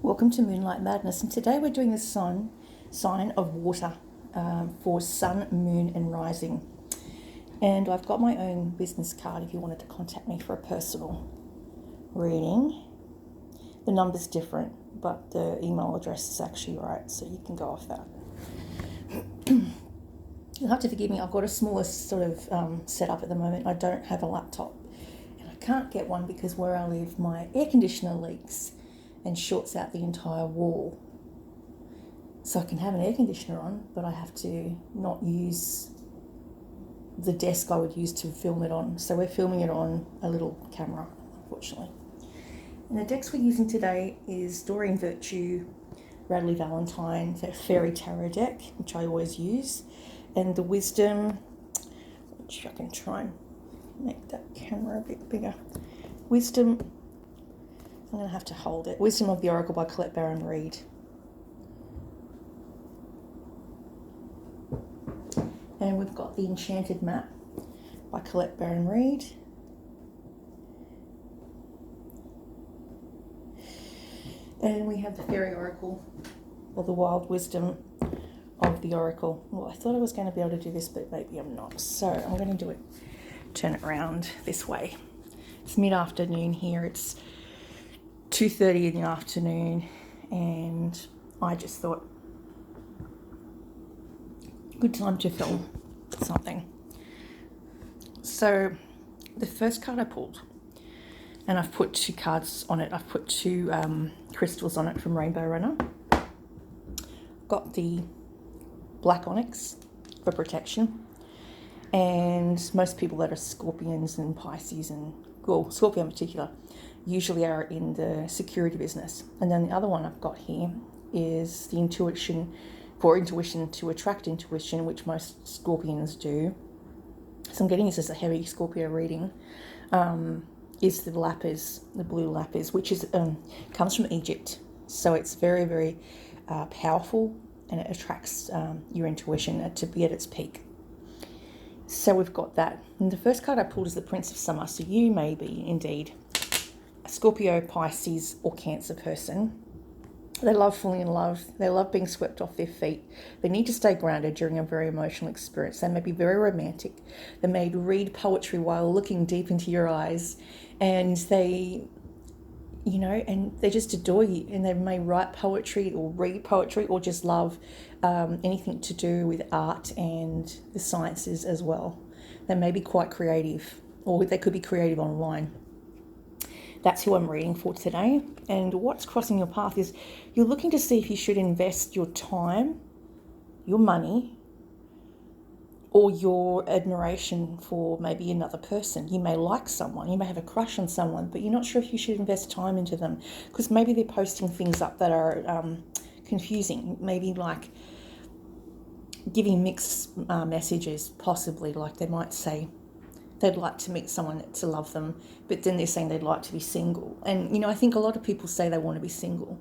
Welcome to Moonlight Madness, and today we're doing the sign of water for sun, moon, and rising. And I've got my own business card if you wanted to contact me for a personal reading. The number's different, but the email address is actually right, so you can go off that. You'll have to forgive me, I've got a smaller sort of setup at the moment. I don't have a laptop, and I can't get one because where I live, my air conditioner leaks and shorts out the entire wall. So I can have an air conditioner on, but I have to not use the desk I would use to film it on. So we're filming it on a little camera, unfortunately. And the decks we're using today is Doreen Virtue, Radleigh Valentine, the Fairy Tarot deck, which I always use, and the Wisdom, which I can try and make that camera a bit bigger. Wisdom, I'm going to have to hold it. Wisdom of the Oracle by Colette Baron Reid. And we've got the Enchanted Map by Colette Baron Reid. And we have the Fairy Oracle, or the Wild Wisdom of the Oracle. Well, I thought I was going to be able to do this, but maybe I'm not. So I'm going to do it, turn it around this way. It's mid-afternoon here. It's 2:30 in the afternoon, and I just thought, good time to film something. So the first card I pulled, and I've put two cards on it. I've put two crystals on it from Rainbow Runner. Got the black onyx for protection, and most people that are Scorpions and Pisces, and well, Scorpio in particular, usually are in the security business. And then the other one I've got here is the intuition, for intuition to attract intuition, which most Scorpions do. So I'm getting this as a heavy Scorpio reading. Is the lapis, the blue lapis, which is comes from Egypt. So it's very, very powerful, and it attracts your intuition to be at its peak. So we've got that. And the first card I pulled is the Prince of Summer. So you may be indeed a Scorpio, Pisces, or Cancer person. They love falling in love. They love being swept off their feet. They need to stay grounded during a very emotional experience. They may be very romantic. They may read poetry while looking deep into your eyes. And they, and they just adore you. And they may write poetry or read poetry or just love anything to do with art and the sciences as well. They may be quite creative, or they could be creative online. That's who I'm reading for today. And what's crossing your path is you're looking to see if you should invest your time, your money, or your admiration for maybe another person. You may like someone, you may have a crush on someone, but you're not sure if you should invest time into them because maybe they're posting things up that are confusing. Maybe like giving mixed messages, possibly. Like they might say they'd like to meet someone to love them, but then they're saying they'd like to be single. And, I think a lot of people say they want to be single.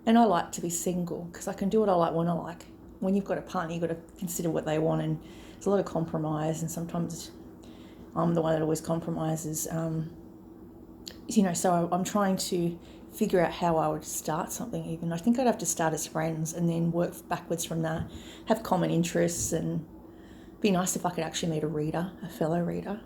And I like to be single because I can do what I like when I like. When you've got a partner, you've got to consider what they want, and there's a lot of compromise, and sometimes I'm the one that always compromises. So I'm trying to figure out how I would start something even. I think I'd have to start as friends and then work backwards from that, have common interests, and be nice if I could actually meet a fellow reader,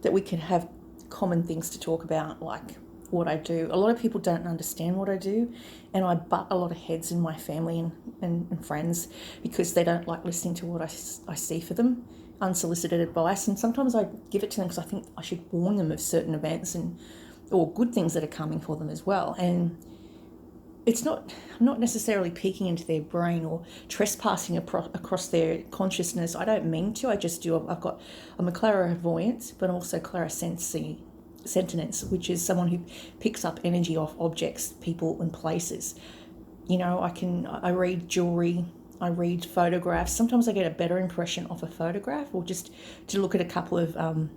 that we could have common things to talk about, like what I do. A lot of people don't understand what I do, and I butt a lot of heads in my family and friends because they don't like listening to what I see for them, unsolicited advice. And sometimes I give it to them because I think I should warn them of certain events or good things that are coming for them as well. And I'm not necessarily peeking into their brain or trespassing across their consciousness. I don't mean to, I just do. I'm a clairvoyant, but also clairsensience, which is someone who picks up energy off objects, people, and places. I read jewelry, I read photographs. Sometimes I get a better impression off a photograph, or just to look at a couple of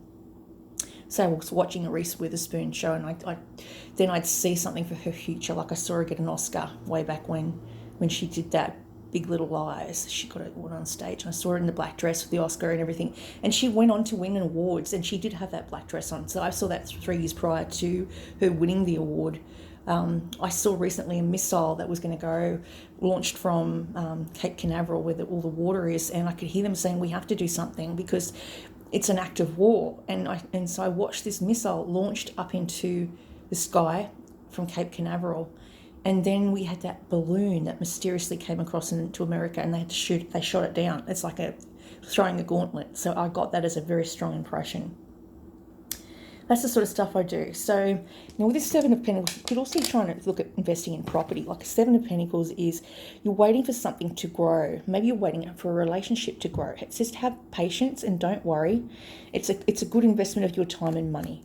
say I was watching a Reese Witherspoon show, and I'd see something for her future. Like I saw her get an Oscar way back when she did that Big Little Lies. She got it on stage, and I saw her in the black dress with the Oscar and everything. And she went on to win awards, and she did have that black dress on. So I saw that 3 years prior to her winning the award. I saw recently a missile that was going to go launched from Cape Canaveral where all the water is, and I could hear them saying we have to do something because it's an act of war. And so I watched this missile launched up into the sky from Cape Canaveral, and then we had that balloon that mysteriously came across into America, and they had to shoot. They shot it down. It's like throwing a gauntlet. So I got that as a very strong impression. That's the sort of stuff I do. So with this Seven of Pentacles, you could also try and look at investing in property. Like a Seven of Pentacles is you're waiting for something to grow. Maybe you're waiting for a relationship to grow. It says to have patience and don't worry. It's a good investment of your time and money.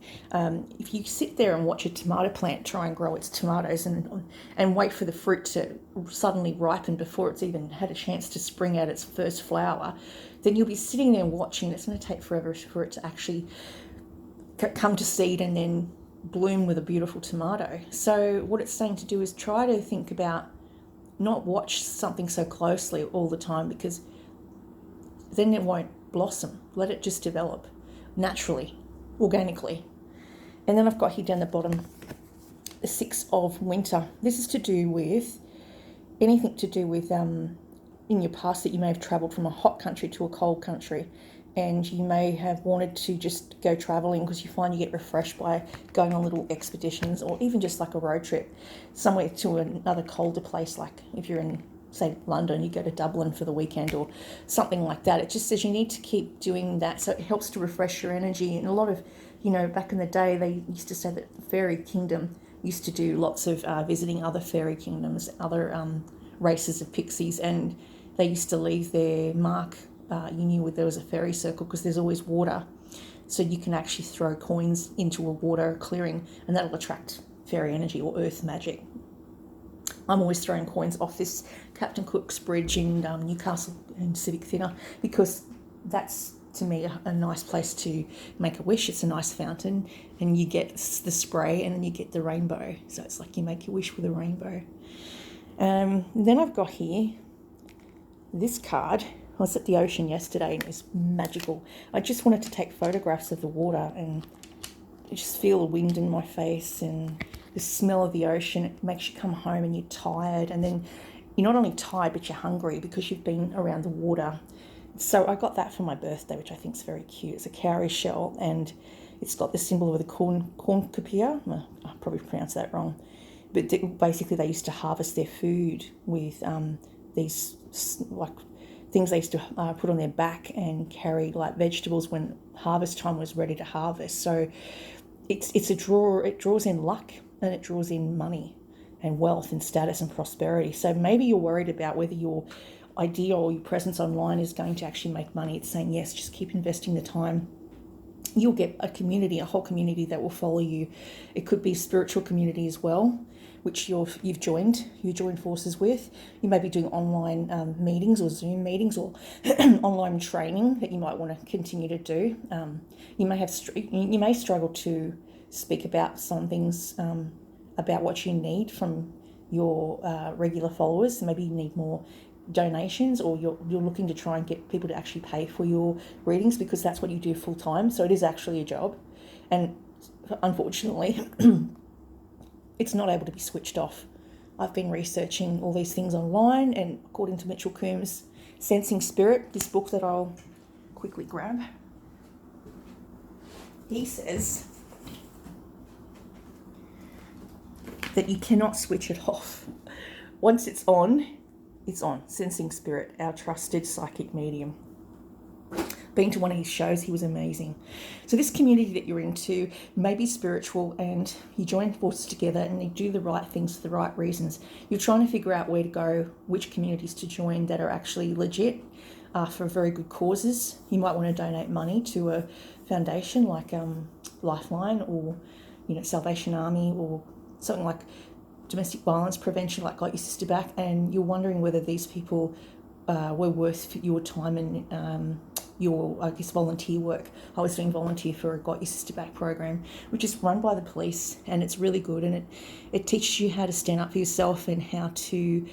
If you sit there and watch a tomato plant try and grow its tomatoes and wait for the fruit to suddenly ripen before it's even had a chance to spring out its first flower, then you'll be sitting there watching. It's going to take forever for it to actually come to seed and then bloom with a beautiful tomato. So what it's saying to do is try to think about, not watch something so closely all the time, because then it won't blossom. Let it just develop naturally, organically. And then I've got here down the bottom the Six of Winter. This is to do with anything to do with in your past that you may have travelled from a hot country to a cold country, and you may have wanted to just go travelling because you find you get refreshed by going on little expeditions, or even just like a road trip somewhere to another colder place. Like if you're in, say, London, you go to Dublin for the weekend or something like that. It just says you need to keep doing that, so it helps to refresh your energy. And a lot of, back in the day, they used to say that the fairy kingdom used to do lots of visiting other fairy kingdoms, other races of pixies, and they used to leave their mark. You knew there was a fairy circle because there's always water, so you can actually throw coins into a water clearing and that'll attract fairy energy or earth magic. I'm always throwing coins off this Captain Cook's Bridge in Newcastle and Civic Theatre, because that's, to me, a nice place to make a wish. It's a nice fountain, and you get the spray and then you get the rainbow, so it's like you make your wish with a rainbow. Then I've got here this card. I was at the ocean yesterday and it was magical. I just wanted to take photographs of the water and just feel the wind in my face and the smell of the ocean. It makes you come home and you're tired, and then you're not only tired but you're hungry because you've been around the water. So I got that for my birthday, which I think is very cute. It's a cowrie shell and it's got the symbol of the cornucopia. I probably pronounced that wrong. But basically they used to harvest their food with these like things they used to put on their back and carry like vegetables when harvest time was ready to harvest. So it's a draw. It draws in luck and it draws in money and wealth and status and prosperity. So maybe you're worried about whether your idea or your presence online is going to actually make money. It's saying, yes, just keep investing the time. You'll get a community, a whole community that will follow you. It could be a spiritual community as well, which you've joined forces with. You may be doing online meetings or Zoom meetings or online training that you might want to continue to do. You may struggle to speak about some things about what you need from your regular followers. Maybe you need more donations, or you're looking to try and get people to actually pay for your readings, because that's what you do full time. So it is actually a job, and unfortunately it's not able to be switched off. I've been researching all these things online, and according to Mitchell Coombs' Sensing Spirit, this book that I'll quickly grab, he says that you cannot switch it off. Once it's on, it's on. Sensing Spirit, our trusted psychic medium. Been to one of his shows, he was amazing. So this community that you're into may be spiritual, and you join forces together and you do the right things for the right reasons. You're trying to figure out where to go, which communities to join that are actually legit for very good causes. You might want to donate money to a foundation like Lifeline or Salvation Army, or something like domestic violence prevention, like Got Your Sister Back, and you're wondering whether these people were worth your time and your, I guess, volunteer work. I was doing volunteer for a Got Your Sister Back program, which is run by the police, and it's really good, and it teaches you how to stand up for yourself and how to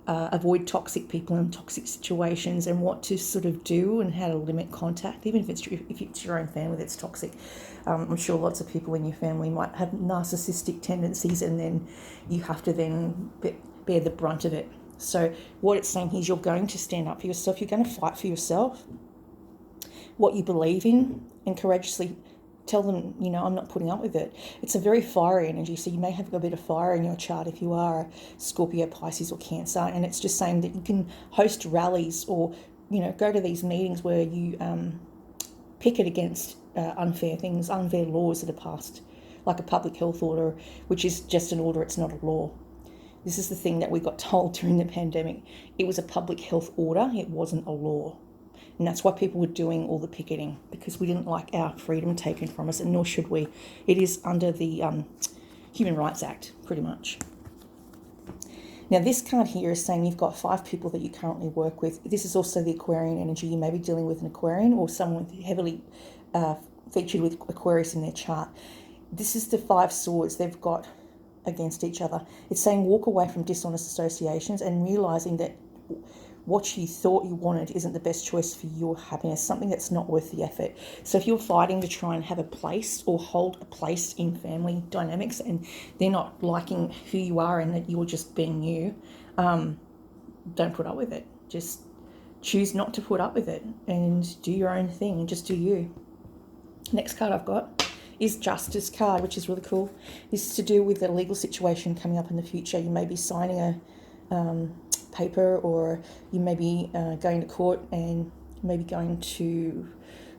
avoid toxic people and toxic situations, and what to sort of do and how to limit contact, even if it's your own family that's toxic. I'm sure lots of people in your family might have narcissistic tendencies, and then you have to then bear the brunt of it. So what it's saying is you're going to stand up for yourself. You're going to fight for yourself, what you believe in, and courageously tell them, I'm not putting up with it. It's a very fiery energy, so you may have a bit of fire in your chart if you are a Scorpio, Pisces or Cancer, and it's just saying that you can host rallies or, go to these meetings where you picket against unfair things, unfair laws that are passed, like a public health order, which is just an order, it's not a law. This is the thing that we got told during the pandemic. It was a public health order, it wasn't a law. And that's why people were doing all the picketing, because we didn't like our freedom taken from us, and nor should we. It is under the Human Rights Act, pretty much. Now, this card here is saying you've got 5 people that you currently work with. This is also the Aquarian energy. You may be dealing with an Aquarian or someone heavily featured with Aquarius in their chart. This is the 5 swords they've got against each other. It's saying walk away from dishonest associations and realising that what you thought you wanted isn't the best choice for your happiness, something that's not worth the effort. So if you're fighting to try and have a place or hold a place in family dynamics and they're not liking who you are and that you're just being you, don't put up with it. Just choose not to put up with it and do your own thing and just do you. Next card I've got is Justice card, which is really cool. This is to do with a legal situation coming up in the future. You may be signing a paper, or you may be going to court and maybe going to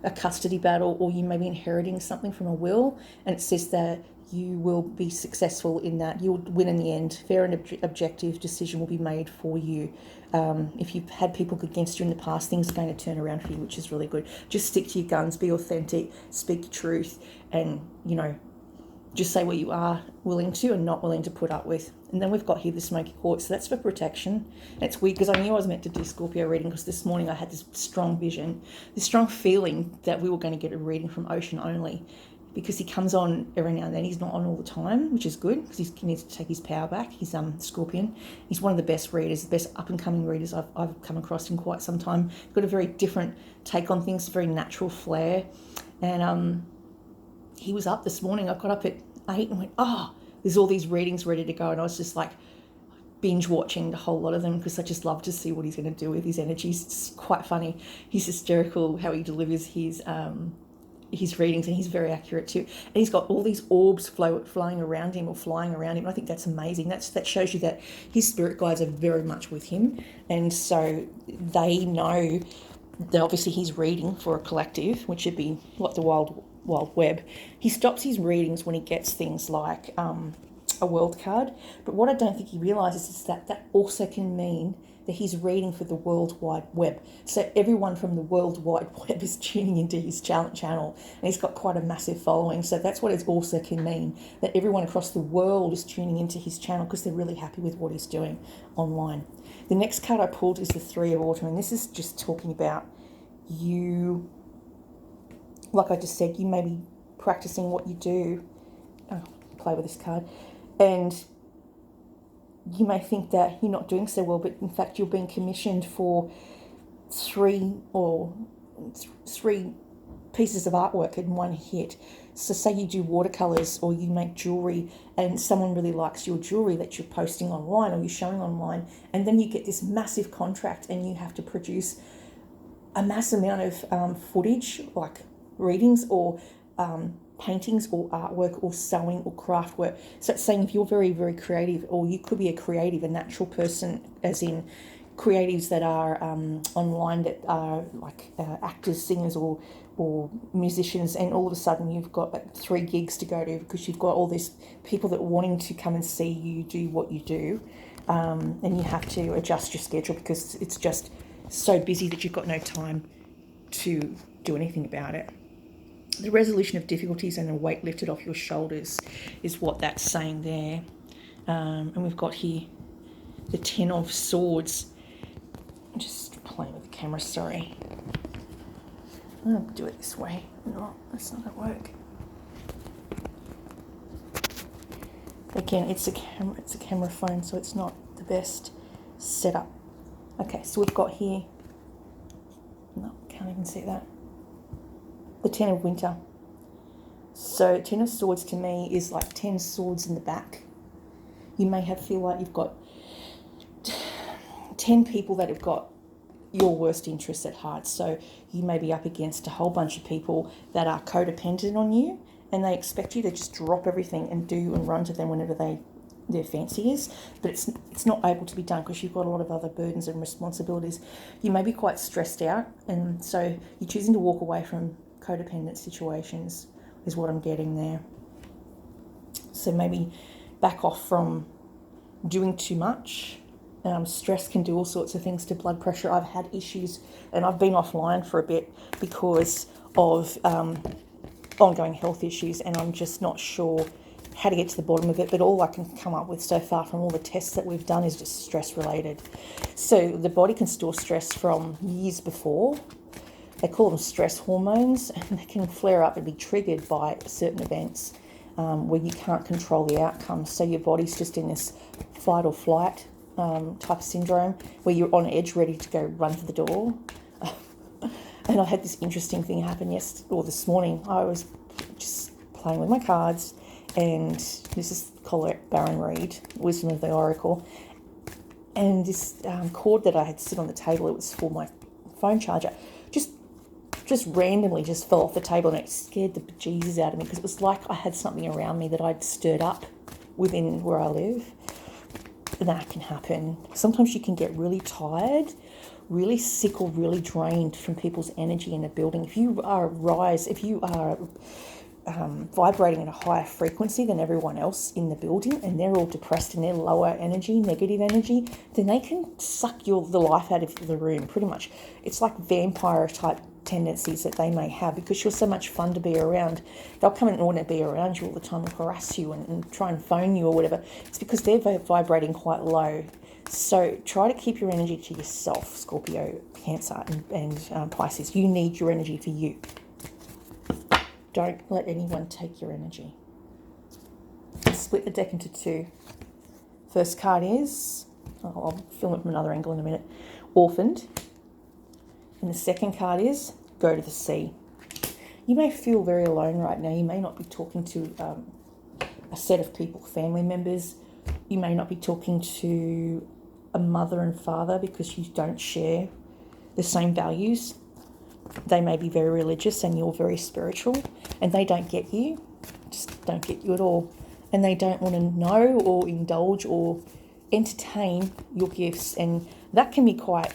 a custody battle, or you may be inheriting something from a will, and it says that you will be successful in that. You'll win in the end. Fair and objective decision will be made for you. If you've had people against you in the past, things are going to turn around for you, which is really good. Just stick to your guns, be authentic, speak your truth, and, just say what you are willing to and not willing to put up with. And then we've got here the smoky quartz. So that's for protection. And it's weird because I knew I was meant to do Scorpio reading, because this morning I had this strong vision, this strong feeling that we were going to get a reading from Ocean Only, because he comes on every now and then. He's not on all the time, which is good, because he needs to take his power back. He's Scorpion. He's one of the best readers, the best up-and-coming readers I've come across in quite some time. He's got a very different take on things, very natural flair. And he was up this morning. I got up at 8 and went, there's all these readings ready to go. And I was just like binge watching a whole lot of them, because I just love to see what he's going to do with his energies. It's quite funny. He's hysterical how he delivers his readings, and he's very accurate too. And he's got all these orbs flying around him or flying around him. I think that's amazing. That shows you that his spirit guides are very much with him. And so they know that obviously he's reading for a collective, which would be like the wild web. He stops his readings when he gets things like a world card. But what I don't think he realises is that also can mean that he's reading for the World Wide Web. So everyone from the World Wide Web is tuning into his channel, and he's got quite a massive following. So that's what it also can mean, that everyone across the world is tuning into his channel because they're really happy with what he's doing online. The next card I pulled is the Three of Autumn, and this is just talking about you. Like I just said, you may be practicing what you do. Play with this card. And you may think that you're not doing so well, but in fact you're being commissioned for three pieces of artwork in one hit. So say you do watercolours or you make jewellery, and someone really likes your jewellery that you're posting online or you're showing online, and then you get this massive contract and you have to produce a mass amount of footage, like readings or paintings or artwork or sewing or craft work. So it's saying if you're very, very creative, or you could be a creative, a natural person, as in creatives that are online, that are like actors, singers or musicians, and all of a sudden you've got like 3 gigs to go to because you've got all these people that are wanting to come and see you do what you do, and you have to adjust your schedule because it's just so busy that you've got no time to do anything about it. The resolution of difficulties and a weight lifted off your shoulders is what that's saying there. And we've got here the 10 of Swords. I'm just playing with the camera, sorry. I'm going to do it this way. No, that's not going to work. Again, it's a camera phone, so it's not the best set up. Okay, so we've got here, no, can't even see that, the Ten of Winter. So Ten of Swords to me is like 10 swords in the back. You may feel like you've got 10 people that have got your worst interests at heart. So you may be up against a whole bunch of people that are codependent on you, and they expect you to just drop everything and do and run to them whenever their fancy is, but it's not able to be done because you've got a lot of other burdens and responsibilities. You may be quite stressed out, and so you're choosing to walk away from codependent situations is what I'm getting there. So maybe back off from doing too much. Stress can do all sorts of things to blood pressure. I've had issues, and I've been offline for a bit because of ongoing health issues, and I'm just not sure how to get to the bottom of it. But all I can come up with so far from all the tests that we've done is just stress related. So the body can store stress from years before. They call them stress hormones, and they can flare up and be triggered by certain events where you can't control the outcome. So your body's just in this fight or flight type of syndrome where you're on edge, ready to go run for the door. And I had this interesting thing happen this morning. I was just playing with my cards, and this is Colette Baron Reid, Wisdom of the Oracle, and this cord that I had sit on the table, it was for my phone charger, just randomly just fell off the table, and it scared the bejesus out of me because it was like I had something around me that I'd stirred up within where I live. And that can happen. Sometimes you can get really tired, really sick, or really drained from people's energy in a building. If you are vibrating at a higher frequency than everyone else in the building, and they're all depressed and they're lower energy, negative energy, then they can suck the life out of the room pretty much. It's like vampire type tendencies that they may have because you're so much fun to be around. They'll come and want to be around you all the time and harass you and try and phone you or whatever. It's because they're vibrating quite low. So try to keep your energy to yourself, Scorpio, Cancer, and Pisces. You need your energy for you. Don't let anyone take your energy. Let's split the deck into two. First card is, I'll film it from another angle in a minute, Orphaned. And the second card is Go to the Sea. You may feel very alone right now. You may not be talking to a set of people, family members. You may not be talking to a mother and father because you don't share the same values. They may be very religious and you're very spiritual, and they don't get you, just don't get you at all. And they don't want to know or indulge or entertain your gifts, and that can be quite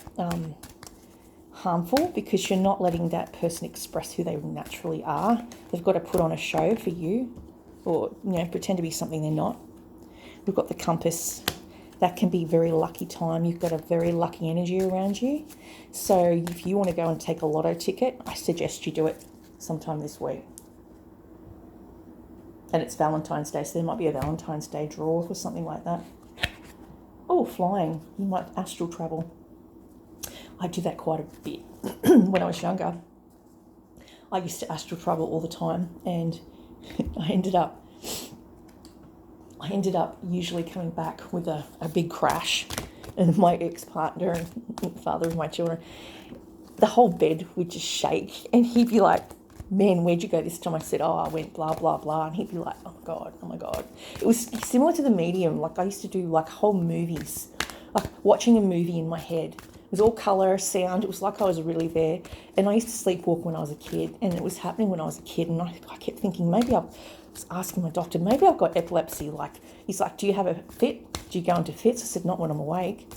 harmful because you're not letting that person express who they naturally are. They've got to put on a show for you, or pretend to be something they're not. We've got the Compass. That can be very lucky time. You've got a very lucky energy around you. So if you want to go and take a lotto ticket, I suggest you do it sometime this week. And it's Valentine's Day, so there might be a Valentine's Day draw or something like that. Oh, flying. You might astral travel. I do that quite a bit when I was younger. I used to astral travel all the time, and I ended up usually coming back with a big crash, and my ex-partner and father of my children, the whole bed would just shake, and he'd be like, "Man, where'd you go this time?" I said, "Oh, I went blah, blah, blah." And he'd be like, "Oh my God. It was similar to The Medium. Like I used to do like whole movies, like watching a movie in my head. It was all colour, sound. It was like I was really there. And I used to sleepwalk when I was a kid, and it was happening when I was a kid. And I kept thinking, maybe I was asking my doctor, maybe I've got epilepsy. Like, he's like, "Do you have a fit? Do you go into fits?" I said, "Not when I'm awake."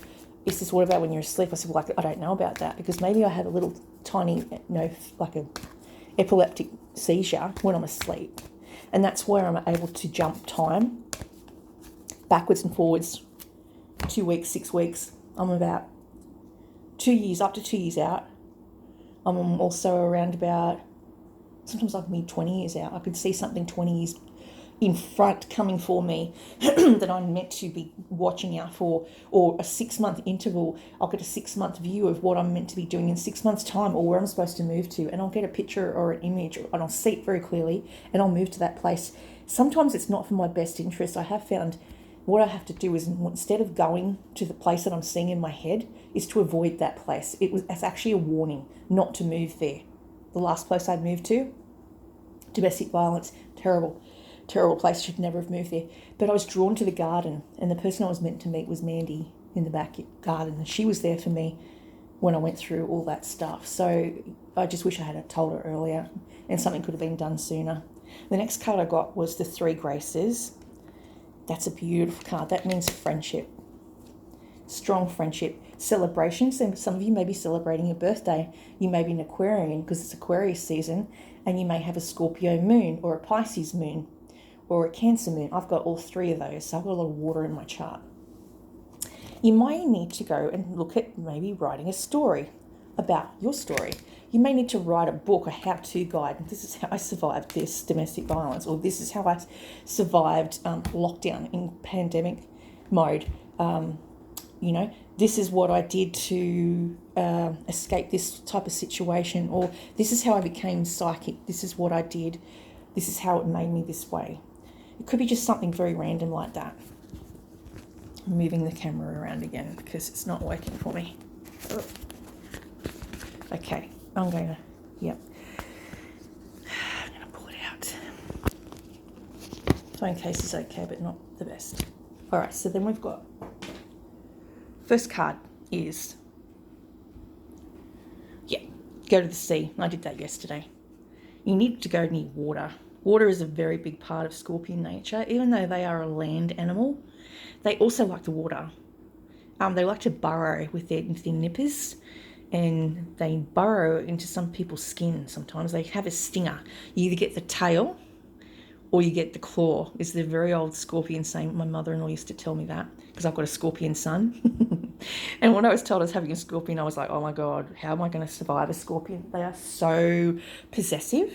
He says, "What about when you're asleep?" I said, "Well, I don't know about that, because maybe I have a little tiny, like a epileptic seizure when I'm asleep." And that's where I'm able to jump time backwards and forwards, 2 weeks, 6 weeks. I'm about 2 years, up to 2 years out. I'm also around about, sometimes I can be 20 years out. I could see something 20 years in front coming for me that I'm meant to be watching out for, or a 6-month interval. I'll get a 6-month view of what I'm meant to be doing in 6 months' time, or where I'm supposed to move to, and I'll get a picture or an image, and I'll see it very clearly, and I'll move to that place. Sometimes it's not for my best interest. I have found What I have to do is, instead of going to the place that I'm seeing in my head, is to avoid that place. It's actually a warning not to move there. The last place I moved to, domestic violence, terrible place, should never have moved there. But I was drawn to the garden, and the person I was meant to meet was Mandy in the back garden, and she was there for me when I went through all that stuff. So I just wish I had told her earlier, and something could have been done sooner. The next card I got was the Three Graces. That's a beautiful card. That means friendship, strong friendship, celebration. So some of you may be celebrating your birthday. You may be an Aquarian because it's Aquarius season, and you may have a Scorpio moon or a Pisces moon or a Cancer moon. I've got all three of those, so I've got a lot of water in my chart. You may need to go and look at maybe writing a story about your story. You may need to write a book, a how-to guide. This is how I survived this domestic violence, or this is how I survived lockdown in pandemic mode. This is what I did to escape this type of situation, or this is how I became psychic. This is what I did. This is how it made me this way. It could be just something very random like that. I'm moving the camera around again because it's not working for me. Okay, I'm going to pull it out. Phone case is okay, but not the best. All right, so then we've got, first card is, go to the sea. I did that yesterday. You need to go near water. Water is a very big part of Scorpion nature. Even though they are a land animal, they also like the water. They like to burrow with their nippers, and they burrow into some people's skin sometimes. They have a stinger. You either get the tail or you get the claw. It's the very old Scorpion saying. My mother-in-law used to tell me that because I've got a Scorpion son. And when I was told I was having a Scorpion, I was like, oh my God, how am I going to survive a Scorpion? They are so possessive.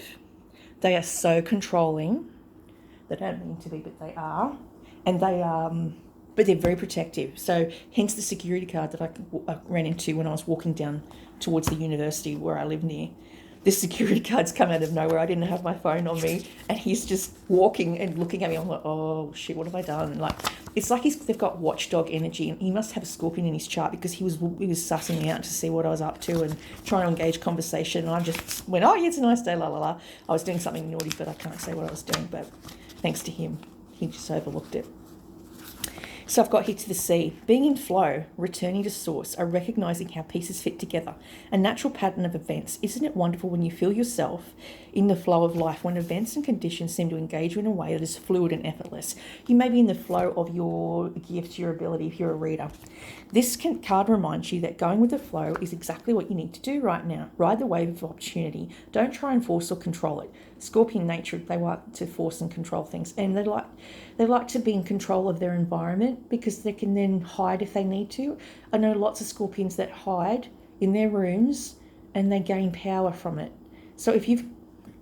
They are so controlling. They don't mean to be, but they are. And but they're very protective. So hence the security card that I ran into when I was walking down towards the university where I live near. This security card's come out of nowhere. I didn't have my phone on me, and he's just walking and looking at me. I'm like, oh shit, what have I done? Like, it's like they've got watchdog energy, and he must have a Scorpion in his chart because he was sussing me out to see what I was up to and trying to engage conversation. And I just went, oh yeah, it's a nice day, la la la. I was doing something naughty, but I can't say what I was doing. But thanks to him, he just overlooked it. So I've got here to the sea. Being in flow, returning to source, are recognizing how pieces fit together. A natural pattern of events. Isn't it wonderful when you feel yourself in the flow of life, when events and conditions seem to engage you in a way that is fluid and effortless? You may be in the flow of your gift, your ability, if you're a reader. This card reminds you that going with the flow is exactly what you need to do right now. Ride the wave of opportunity. Don't try and force or control it. Scorpion nature, they like to force and control things, and they like to be in control of their environment because they can then hide if they need to. I know lots of Scorpions that hide in their rooms and they gain power from it. So if you've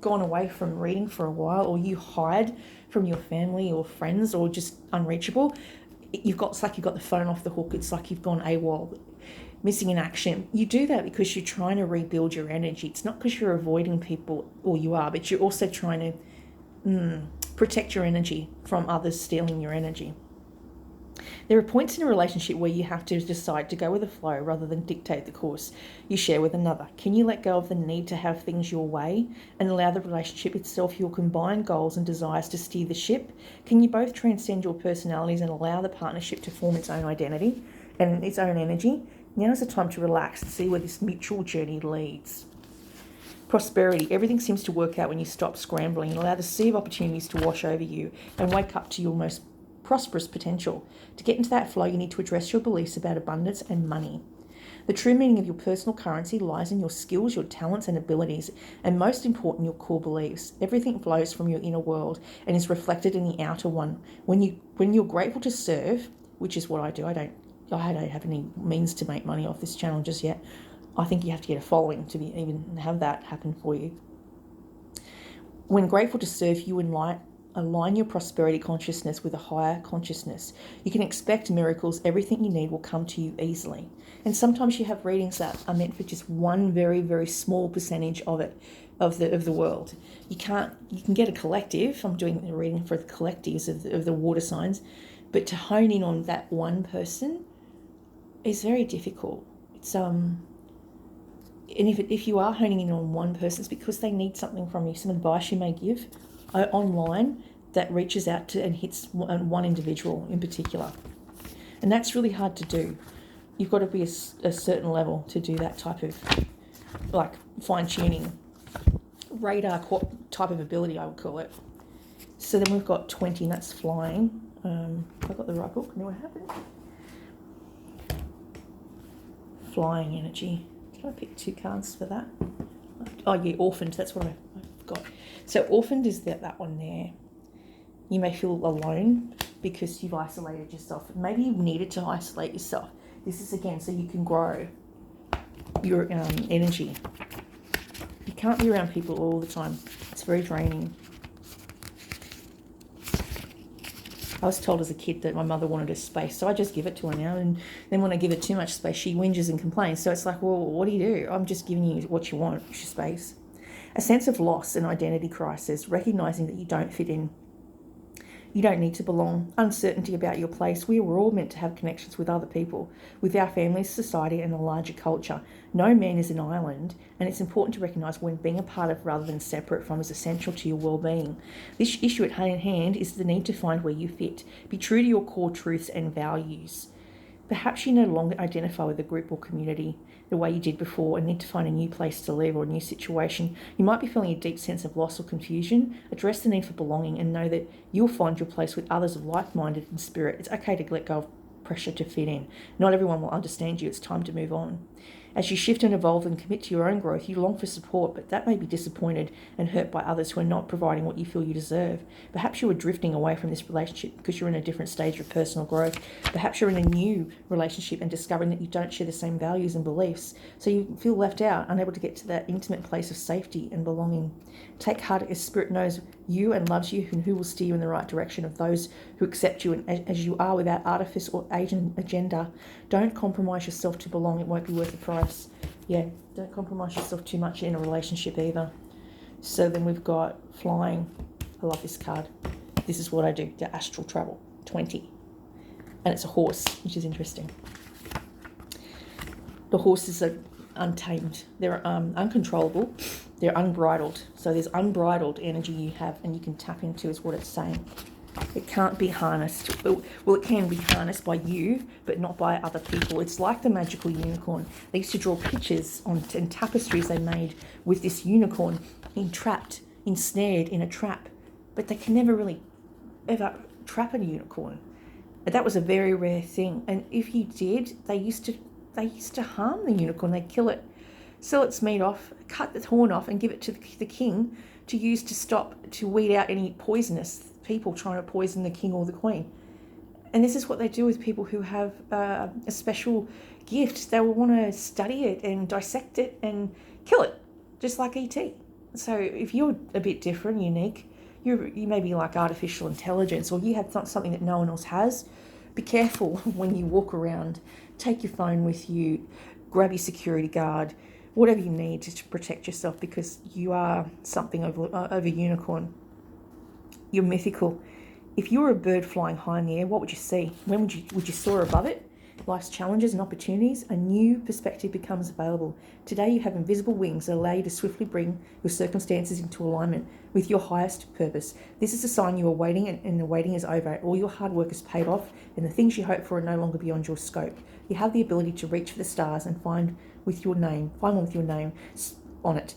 gone away from reading for a while, or you hide from your family or friends, or just unreachable, it's like you've got the phone off the hook. It's like you've gone AWOL, missing in action. You do that because you're trying to rebuild your energy. It's not because you're avoiding people, or you are, but you're also trying to protect your energy from others stealing your energy. There are points in a relationship where you have to decide to go with the flow rather than dictate the course you share with another. Can you let go of the need to have things your way and allow the relationship itself, your combined goals and desires, to steer the ship? Can you both transcend your personalities and allow the partnership to form its own identity and its own energy? Now is the time to relax and see where this mutual journey leads. Prosperity. Everything seems to work out when you stop scrambling and allow the sea of opportunities to wash over you and wake up to your most prosperous potential. To get into that flow, you need to address your beliefs about abundance and money. The true meaning of your personal currency lies in your skills, your talents and abilities, and most important, your core beliefs. Everything flows from your inner world and is reflected in the outer one. When you're grateful to serve, which is what I do, I don't have any means to make money off this channel just yet. I think you have to get a following to even have that happen for you. When grateful to serve, you align your prosperity consciousness with a higher consciousness. You can expect miracles. Everything you need will come to you easily. And sometimes you have readings that are meant for just one very, very small percentage of it, of the world. You can get a collective. I'm doing a reading for the collectives of the water signs, But to hone in on that one person is very difficult. It's and if you are honing in on one person, it's because they need something from you, some advice you may give online that reaches out to and hits one individual in particular. And that's really hard to do. You've got to be a certain level to do that type of, like, fine-tuning, radar type of ability, I would call it. So then we've got 20, and that's flying. I've got the right book. Know what happened? Flying energy. Did I pick 2 cards for that? Oh, yeah, orphaned. That's what I forgot. So orphaned is that one there. You may feel alone because you've isolated yourself. Maybe you needed to isolate yourself. This is, again, so you can grow your energy. You can't be around people all the time. It's very draining. I was told as a kid that my mother wanted a space, so I just give it to her now. And then when I give her too much space, she whinges and complains. So it's like, well, what do? I'm just giving you what you want, your space. A sense of loss and identity crisis, recognizing that you don't fit in. You don't need to belong. Uncertainty about your place. We were all meant to have connections with other people, with our families, society, and a larger culture. No man is an island, and it's important to recognise when being a part of rather than separate from is essential to your well-being. This issue at hand is the need to find where you fit. Be true to your core truths and values. Perhaps you no longer identify with a group or community the way you did before and need to find a new place to live or a new situation. You might be feeling a deep sense of loss or confusion. Address the need for belonging and know that you'll find your place with others of like-minded in spirit. It's okay to let go of pressure to fit in. Not everyone will understand you. It's time to move on. As you shift and evolve and commit to your own growth, you long for support, but that may be disappointed and hurt by others who are not providing what you feel you deserve. Perhaps you are drifting away from this relationship because you're in a different stage of personal growth. Perhaps you're in a new relationship and discovering that you don't share the same values and beliefs, so you feel left out, unable to get to that intimate place of safety and belonging. Take heart as Spirit knows you and loves you, and who will steer you in the right direction of those who accept you and as you are without artifice or agenda. Don't compromise yourself to belong. It won't be worth the price. Yeah, don't compromise yourself too much in a relationship either. So then we've got flying. I love this card. This is what I do, the astral travel, 20. And it's a horse, which is interesting. The horses are untamed. They're uncontrollable. They're unbridled. So there's unbridled energy you have and you can tap into, is what it's saying. It can't be harnessed. Well, it can be harnessed by you, but not by other people. It's like the magical unicorn. They used to draw pictures on and tapestries they made with this unicorn entrapped, ensnared in a trap. But they can never really ever trap a unicorn. But that was a very rare thing. And if you did, they used to harm the unicorn. They'd kill it, sell its meat off, cut the horn off, and give it to the king to use to weed out any poisonous people trying to poison the king or the queen. And this is what they do with people who have a special gift. They will want to study it and dissect it and kill it, just like ET. So if you're a bit different, unique, you may be like artificial intelligence, or you have something that no one else has. Be careful when you walk around. Take your phone with you, grab your security guard, whatever you need to protect yourself, because you are something over unicorn. You're mythical. If you were a bird flying high in the air, what would you see? When would you soar above it? Life's challenges and opportunities, a new perspective becomes available. Today you have invisible wings that allow you to swiftly bring your circumstances into alignment with your highest purpose. This is a sign you are waiting, and the waiting is over. All your hard work is paid off, and the things you hope for are no longer beyond your scope. You have the ability to reach for the stars and find one with your name on it.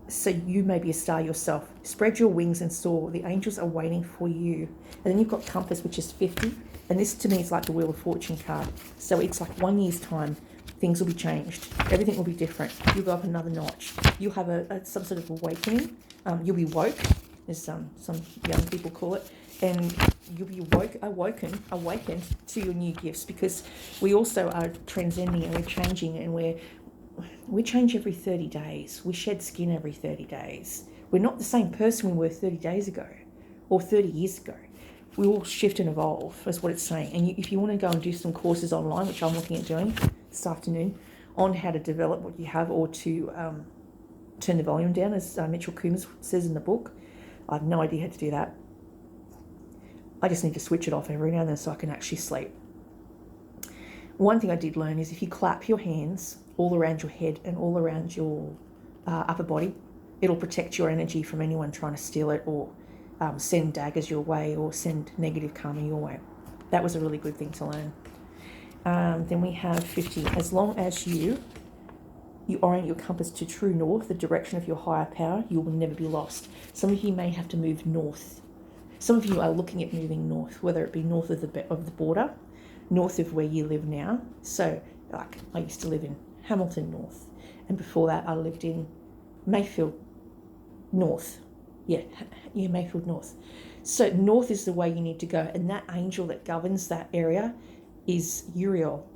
So you may be a star yourself. Spread your wings and soar. The angels are waiting for you. And then you've got Compass, which is 50. And this to me is like the Wheel of Fortune card. So it's like 1 year's time, things will be changed. Everything will be different. You'll go up another notch. You'll have some sort of awakening. You'll be woke, as some young people call it. And you'll be awakened to your new gifts, because we also are transcending and we're changing, and we change every 30 days. We shed skin every 30 days. We're not the same person we were 30 days ago or 30 years ago. We all shift and evolve, is what it's saying. And if you want to go and do some courses online, which I'm looking at doing this afternoon, on how to develop what you have, or to turn the volume down, as Mitchell Coombs says in the book. I have no idea how to do that. I just need to switch it off every now and then so I can actually sleep. One thing I did learn is if you clap your hands all around your head and all around your upper body, it'll protect your energy from anyone trying to steal it or send daggers your way or send negative karma your way. That was a really good thing to learn. Then we have 50. As long as you orient your compass to true north, the direction of your higher power, you will never be lost. Some of you may have to move north. Some of you are looking at moving north, whether it be north of the border, north of where you live now. So, like, I used to live in Hamilton North, and before that I lived in Mayfield North. Yeah, Mayfield North. So north is the way you need to go, and that angel that governs that area is Uriel,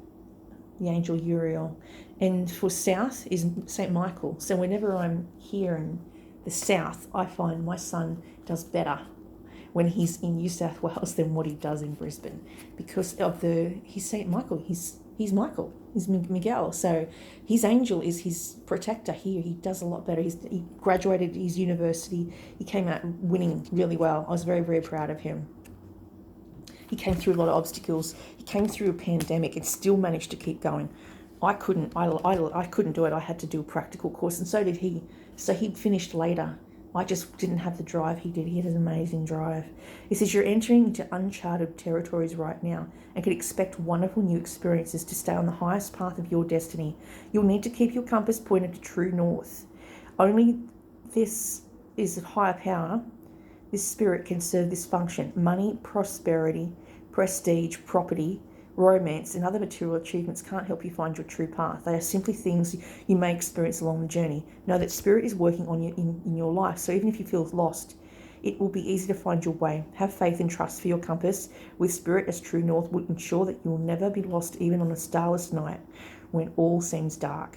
the angel Uriel. And for south is St. Michael. So whenever I'm here in the south, I find my son does better when he's in New South Wales than what he does in Brisbane, because of he's St. Michael. He's Michael. He's Miguel. So his angel is his protector here. He does a lot better. He graduated his university. He came out winning really well. I was very, very proud of him. He came through a lot of obstacles. He came through a pandemic and still managed to keep going. I couldn't do it. I had to do a practical course, and so did he. So he finished later. I just didn't have the drive he did. He had an amazing drive. He says, you're entering into uncharted territories right now and can expect wonderful new experiences to stay on the highest path of your destiny. You'll need to keep your compass pointed to true north. Only this is a higher power. This spirit can serve this function. Money, prosperity, prestige, property, romance, and other material achievements can't help you find your true path. They are simply things you may experience along the journey. Know that spirit is working on you in your life, so even if you feel lost, it will be easy to find your way. Have faith and trust for your compass. With spirit as true north will ensure that you will never be lost even on a starless night when all seems dark.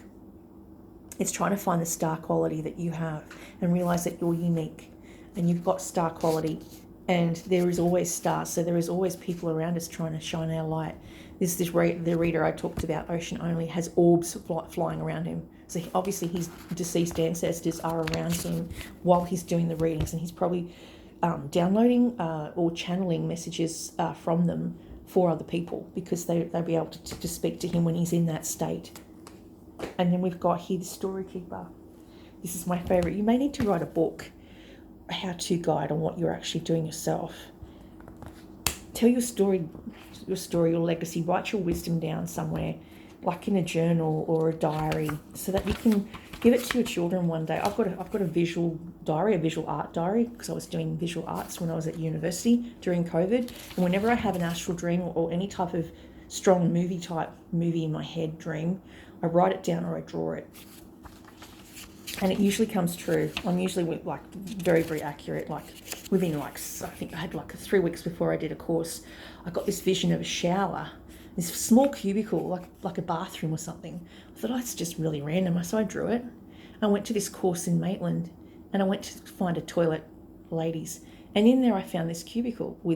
It's trying to find the star quality that you have and realize that you're unique and you've got star quality. And there is always stars, so there is always people around us trying to shine our light. The reader I talked about, Ocean Only, has orbs flying around him. So obviously his deceased ancestors are around him while he's doing the readings, and he's probably downloading or channeling messages from them for other people, because they'll be able to speak to him when he's in that state. And then we've got here the Story Keeper. This is my favourite. You may need to write a book, how-to guide on what you're actually doing yourself. Tell your story, your legacy. Write your wisdom down somewhere, like in a journal or a diary, so that you can give it to your children one day. I've got a visual diary, a visual art diary, because I was doing visual arts when I was at university during COVID. And whenever I have an astral dream or any type of strong movie in my head dream, I write it down or I draw it. And it usually comes true. I'm usually very, very accurate. Within I think I had 3 weeks before I did a course, I got this vision of a shower, this small cubicle, like a bathroom or something. I thought, it's just really random. So I drew it. I went to this course in Maitland, and I went to find a toilet, ladies. And in there I found this cubicle with